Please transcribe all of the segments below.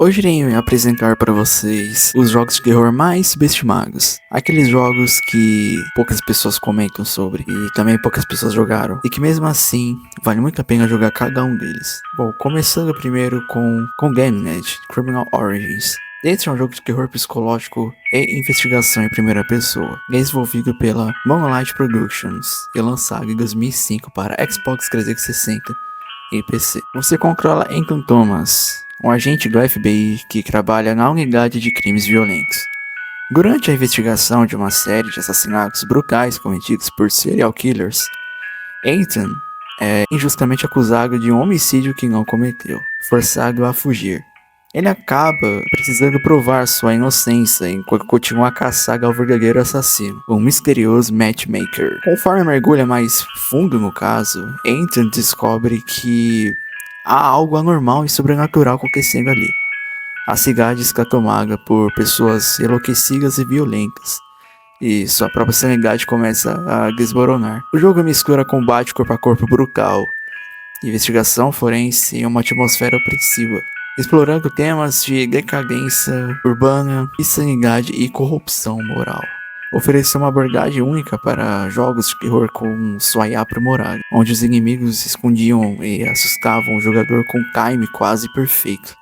Hoje irei apresentar para vocês os jogos de terror mais subestimados. Aqueles jogos que poucas pessoas comentam sobre e também poucas pessoas jogaram. E que mesmo assim, vale muito a pena jogar cada um deles. Bom, começando primeiro com GameNet, Criminal Origins. Esse é um jogo de terror psicológico e investigação em primeira pessoa, desenvolvido pela Monolith Productions e lançado em 2005 para Xbox 360 e PC. Você controla Ethan Thomas, um agente do FBI que trabalha na unidade de crimes violentos. Durante a investigação de uma série de assassinatos brutais cometidos por serial killers, Ethan é injustamente acusado de um homicídio que não cometeu, forçado a fugir. Ele acaba precisando provar sua inocência enquanto continua a caçar ao verdadeiro assassino, um misterioso matchmaker. Conforme mergulha mais fundo no caso, Ethan descobre que há algo anormal e sobrenatural acontecendo ali. A cidade está tomada por pessoas enlouquecidas e violentas, e sua própria sanidade começa a desmoronar. O jogo mistura combate corpo a corpo brutal, investigação forense e uma atmosfera opressiva, explorando temas de decadência urbana, insanidade e corrupção moral. Ofereceu uma abordagem única para jogos de terror com sua IA aprimorada, onde os inimigos se escondiam e assustavam o jogador com um time quase perfeito.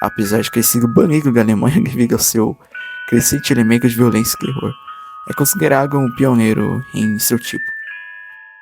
Apesar de ter sido banido da Alemanha devido ao seu crescente elemento de violência e terror, é considerado um pioneiro em seu tipo.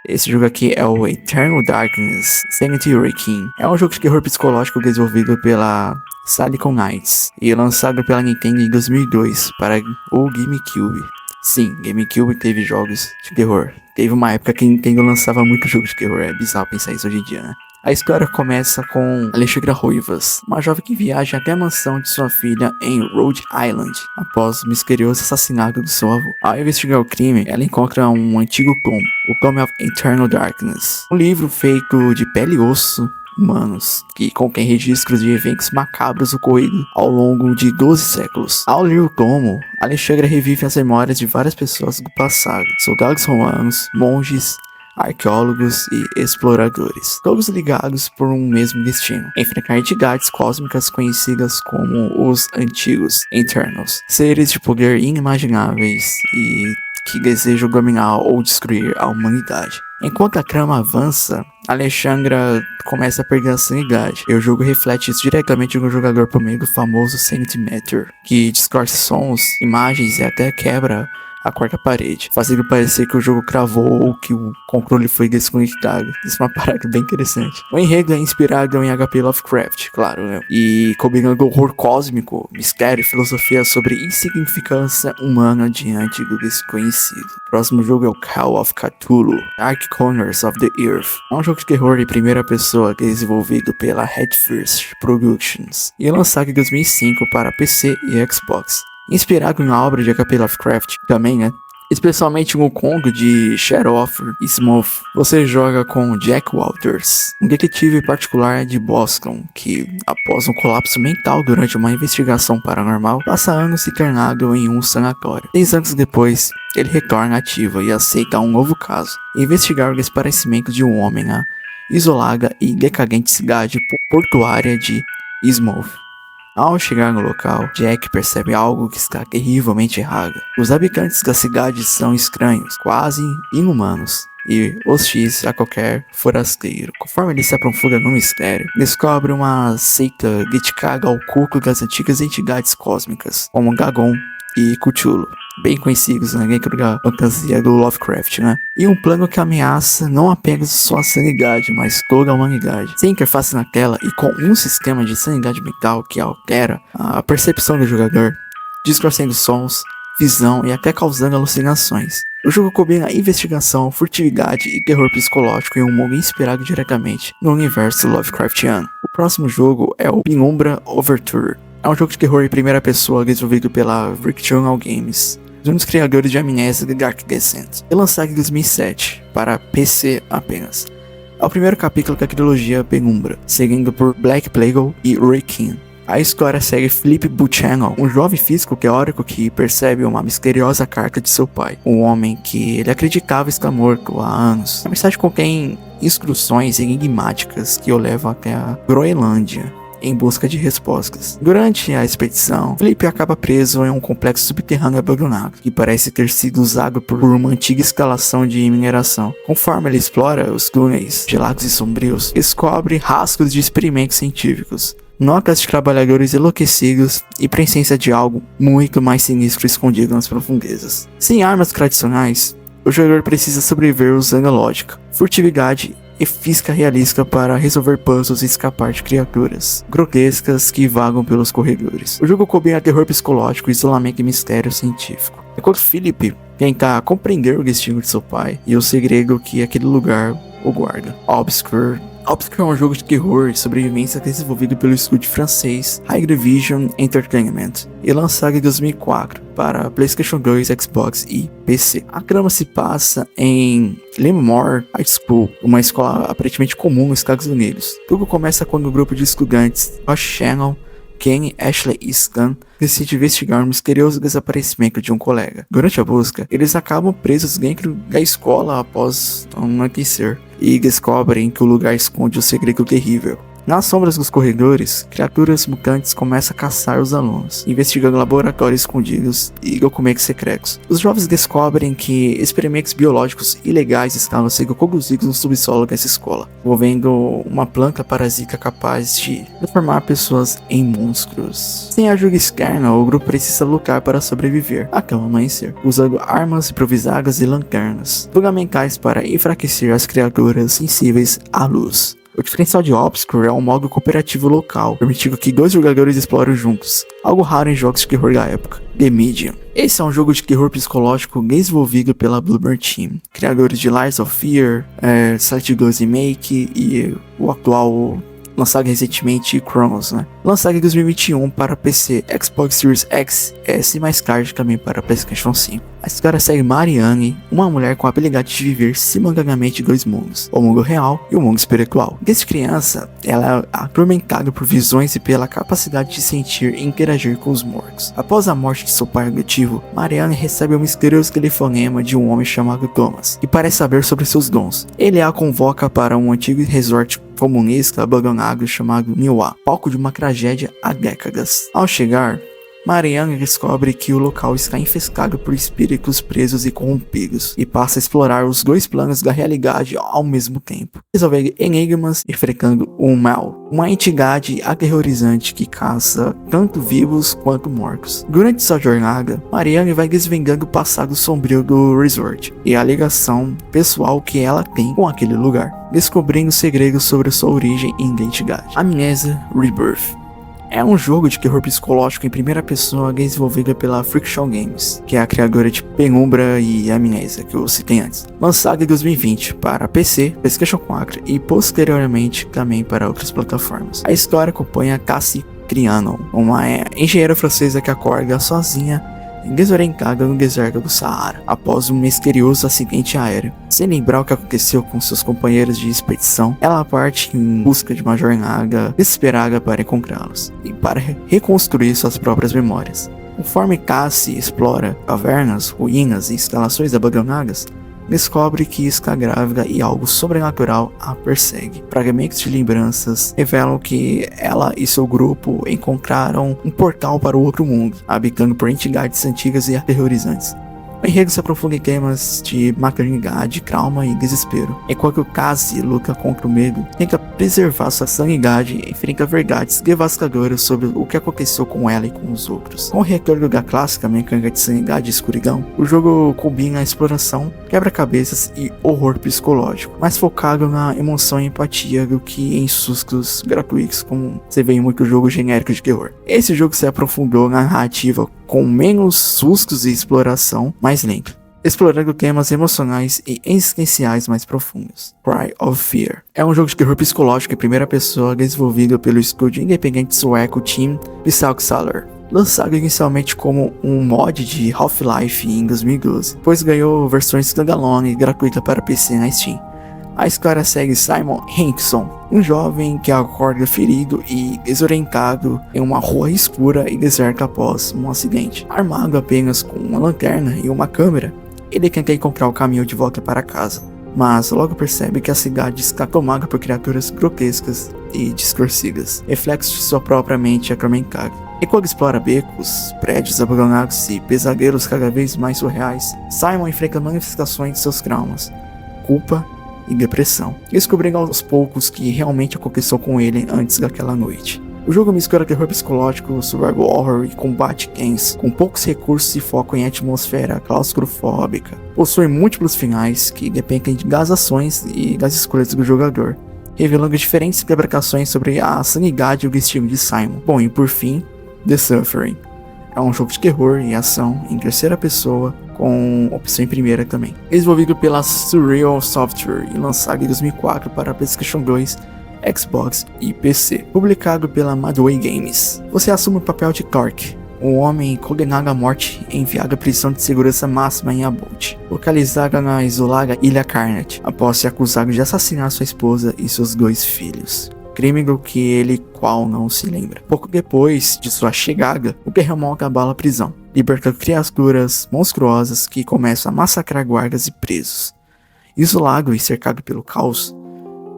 Esse jogo aqui é o Eternal Darkness Sanity Requiem. É um jogo de terror psicológico desenvolvido pela Silicon Knights e lançado pela Nintendo em 2002 para o GameCube. Sim, GameCube teve jogos de terror. Teve uma época que a Nintendo lançava muito jogo de terror, é bizarro pensar isso hoje em dia, né? A história começa com Alexandra Ruivas, uma jovem que viaja até a mansão de sua filha em Rhode Island, após o misterioso assassinato do seu avô. Ao investigar o crime, ela encontra um antigo tomo, o Tome of Eternal Darkness, um livro feito de pele e osso humanos, que contém registros de eventos macabros ocorridos ao longo de 12 séculos. Ao ler o tomo, Alexandra revive as memórias de várias pessoas do passado, soldados romanos, monges, arqueólogos e exploradores, todos ligados por um mesmo destino: enfrentar entidades cósmicas conhecidas como os Antigos Eternals, seres de poder inimagináveis e que desejam dominar ou destruir a humanidade. Enquanto a trama avança, Alexandra começa a perder a sanidade, e o jogo reflete isso diretamente no jogador por meio do famoso Sanity Meter, que distorce sons, imagens e até quebra a quarta parede, fazendo parecer que o jogo travou ou que o controle foi desconectado. Isso é uma parada bem interessante. O enredo é inspirado em HP Lovecraft, claro, né? E combinando horror cósmico, mistério e filosofia sobre insignificância humana diante do desconhecido. O próximo jogo é o Call of Cthulhu, Dark Corners of the Earth. É um jogo de terror em primeira pessoa desenvolvido pela Headfirst Productions e lançado em 2005 para PC e Xbox. Inspirado na obra de HP Lovecraft também, né? Especialmente no conto de Shadow of Innsmouth. Você joga com Jack Walters, um detetive particular de Boston que, após um colapso mental durante uma investigação paranormal, passa anos internado em um sanatório. 6 anos depois, ele retorna ativo e aceita um novo caso: investigar o desaparecimento de um homem na isolada e decadente cidade portuária de Innsmouth. Ao chegar no local, Jack percebe algo que está terrivelmente errado. Os habitantes da cidade são estranhos, quase inumanos, e hostis a qualquer forasteiro. Conforme ele se aprofunda no mistério, descobre uma seita dedicada ao culto das antigas entidades cósmicas, como Dagon e Cthulhu, bem conhecidos dentro da fantasia do Lovecraft, né? E um plano que ameaça não apenas sua sanidade, mas toda a humanidade. Sem interface na tela e com um sistema de sanidade mental que altera a percepção do jogador, distorcendo sons, visão e até causando alucinações. O jogo combina investigação, furtividade e terror psicológico em um mundo inspirado diretamente no universo Lovecraftiano. O próximo jogo é o Penumbra Overture. É um jogo de terror em primeira pessoa desenvolvido pela Frictional Games, um dos criadores de Amnesia e Dark Descent, e lançado em 2007 para PC apenas. É o primeiro capítulo da trilogia Penumbra, seguindo por Black Plague e Requiem. A história segue Philip Buchanan, um jovem físico teórico que percebe uma misteriosa carta de seu pai, um homem que ele acreditava estar morto há anos. A mensagem contém instruções enigmáticas que o levam até a Groenlândia, em busca de respostas. Durante a expedição, Felipe acaba preso em um complexo subterrâneo abandonado, que parece ter sido usado por uma antiga instalação de mineração. Conforme ele explora os túneis de lagos e sombrios, descobre rastros de experimentos científicos, notas de trabalhadores enlouquecidos e presença de algo muito mais sinistro escondido nas profundezas. Sem armas tradicionais, o jogador precisa sobreviver usando a lógica, furtividade e física realista para resolver puzzles e escapar de criaturas grotescas que vagam pelos corredores. O jogo combina terror psicológico, isolamento e mistério científico. Enquanto Philip tenta compreender o destino de seu pai e o segredo que aquele lugar o guarda. Obscure é um jogo de terror e sobrevivência desenvolvido pelo estúdio francês High Division Entertainment e lançado em 2004 para PlayStation 2, Xbox e PC. A trama se passa em Limemore High School, uma escola aparentemente comum nos Estados Unidos. Tudo começa quando um grupo de estudantes, Josh Shannon, Ken, Ashley e Scan, decide investigar um misterioso desaparecimento de um colega. Durante a busca, eles acabam presos dentro da escola após um anoitecer e descobrem que o lugar esconde um segredo terrível. Nas sombras dos corredores, criaturas mutantes começam a caçar os alunos, investigando laboratórios escondidos e documentos secretos. Os jovens descobrem que experimentos biológicos ilegais estavam sendo conduzidos no subsolo dessa escola, envolvendo uma planta parasita capaz de transformar pessoas em monstros. Sem ajuda externa, o grupo precisa lutar para sobreviver até o amanhecer, usando armas improvisadas e lanternas, fundamentais para enfraquecer as criaturas sensíveis à luz. O diferencial de Obscure é um modo cooperativo local, permitindo que 2 jogadores explorem juntos, algo raro em jogos de terror da época. The Medium. Esse é um jogo de terror psicológico desenvolvido pela Bloober Team, criadores de Lies of Fear, Silent Hills Remake e o atual lançado recentemente Chronos, lançado em 2021 para PC, Xbox Series X, S e mais tarde também para PlayStation 5. A história segue Marianne, uma mulher com a habilidade de viver simultaneamente 2 mundos, o mundo real e o mundo espiritual. Desde criança, ela é atormentada por visões e pela capacidade de sentir e interagir com os mortos. Após a morte de seu pai adotivo, Marianne recebe um misterioso telefonema de um homem chamado Thomas, que parece saber sobre seus dons. Ele a convoca para um antigo resort comunista abandonado chamado Niwa, palco de uma tragédia há décadas. Ao chegar, Marianne descobre que o local está infestado por espíritos presos e corrompidos, e passa a explorar os 2 planos da realidade ao mesmo tempo, resolvendo enigmas e enfrentando o mal, uma entidade aterrorizante que caça tanto vivos quanto mortos. Durante sua jornada, Marianne vai desvendando o passado sombrio do resort e a ligação pessoal que ela tem com aquele lugar, descobrindo segredos sobre sua origem e identidade. Amnesia Rebirth é um jogo de terror psicológico em primeira pessoa desenvolvido pela Friction Games, que é a criadora de Penumbra e Amnesia, que eu citei antes. Lançado em 2020 para PC, PlayStation 4 e posteriormente também para outras plataformas. A história acompanha Cassie Crianon, uma engenheira francesa que acorda sozinha desorientada no deserto do Saara, após um misterioso acidente aéreo. Sem lembrar o que aconteceu com seus companheiros de expedição, ela parte em busca de uma jornada desesperada para encontrá-los, e para reconstruir suas próprias memórias. Conforme Cassie explora cavernas, ruínas e instalações abandonadas, descobre que está grávida e algo sobrenatural a persegue. Fragmentos de lembranças revelam que ela e seu grupo encontraram um portal para o outro mundo, habitando por entidades antigas e aterrorizantes. O enredo se aprofunda em temas de maternidade, trauma e desespero, enquanto Cassie luta contra o medo, tenta preservar sua sanidade e enfrenta verdades devastadoras sobre o que aconteceu com ela e com os outros. Com o retorno da clássica mecânica de sanidade e escuridão, o jogo combina a exploração, quebra-cabeças e horror psicológico, mais focado na emoção e empatia do que em sustos gratuitos, como você vê em muitos jogos genéricos de terror. Esse jogo se aprofundou na narrativa com menos sustos e exploração mais lento, explorando temas emocionais e existenciais mais profundos. Cry of Fear é um jogo de terror psicológico em primeira pessoa desenvolvido pelo estúdio independente sueco Team Visagssalar, lançado inicialmente como um mod de Half-Life em 2012, pois ganhou versões standalone gratuita para PC na Steam. A história segue Simon Hanson, um jovem que acorda ferido e desorientado em uma rua escura e deserta após um acidente. Armado apenas com uma lanterna e uma câmera, ele tenta encontrar o caminho de volta para casa, mas logo percebe que a cidade está tomada por criaturas grotescas e distorcidas, reflexos de sua própria mente Acromencaga. E quando explora becos, prédios abandonados e pesadelos cada vez mais surreais, Simon enfrenta manifestações de seus traumas, culpa e depressão, descobrindo aos poucos o que realmente aconteceu com ele antes daquela noite. O jogo mistura terror psicológico, survival horror e combate tenso, com poucos recursos e foco em atmosfera claustrofóbica. Possui múltiplos finais que dependem das ações e das escolhas do jogador, revelando diferentes interpretações sobre a sanidade e o destino de Simon. Bom, e por fim, The Suffering. É um jogo de terror e ação em terceira pessoa, com opção em primeira também. Desenvolvido pela Surreal Software e lançado em 2004 para PlayStation 2, Xbox e PC. Publicado pela Midway Games. Você assume o papel de Clark, um homem condenado à morte e enviado à prisão de segurança máxima em Abbott, localizada na isolada Ilha Carnage, após ser acusado de assassinar sua esposa e seus 2 filhos. Crime do que ele qual não se lembra. Pouco depois de sua chegada, o Guerramon abala a prisão, libertando criaturas monstruosas que começam a massacrar guardas e presos. Isolado e cercado pelo caos,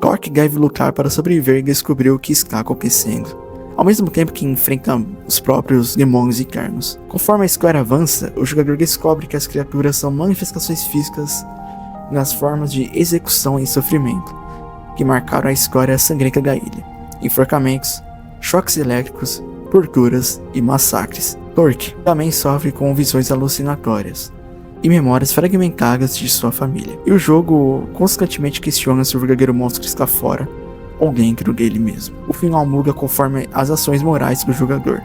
Clark deve lutar para sobreviver e descobrir o que está acontecendo, ao mesmo tempo que enfrenta os próprios demônios internos. Conforme a história avança, o jogador descobre que as criaturas são manifestações físicas nas formas de execução e sofrimento, que marcaram a história sangrenta da ilha. Enforcamentos, choques elétricos, torturas e massacres. Clark também sofre com visões alucinatórias e memórias fragmentadas de sua família. E o jogo constantemente questiona se o verdadeiro monstro está fora ou dentro dele mesmo. O final muda conforme as ações morais do jogador,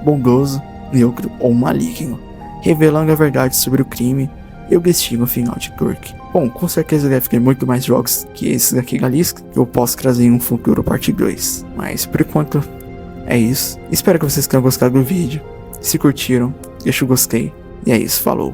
bondoso, neutro ou maligno, revelando a verdade sobre o crime e o destino final de Clark. Bom, com certeza deve ter muito mais jogos que esse daqui da lista, que eu posso trazer em um futuro parte 2. Mas por enquanto é isso. Espero que vocês tenham gostado do vídeo. Se curtiram, deixa o gostei. E é isso, falou.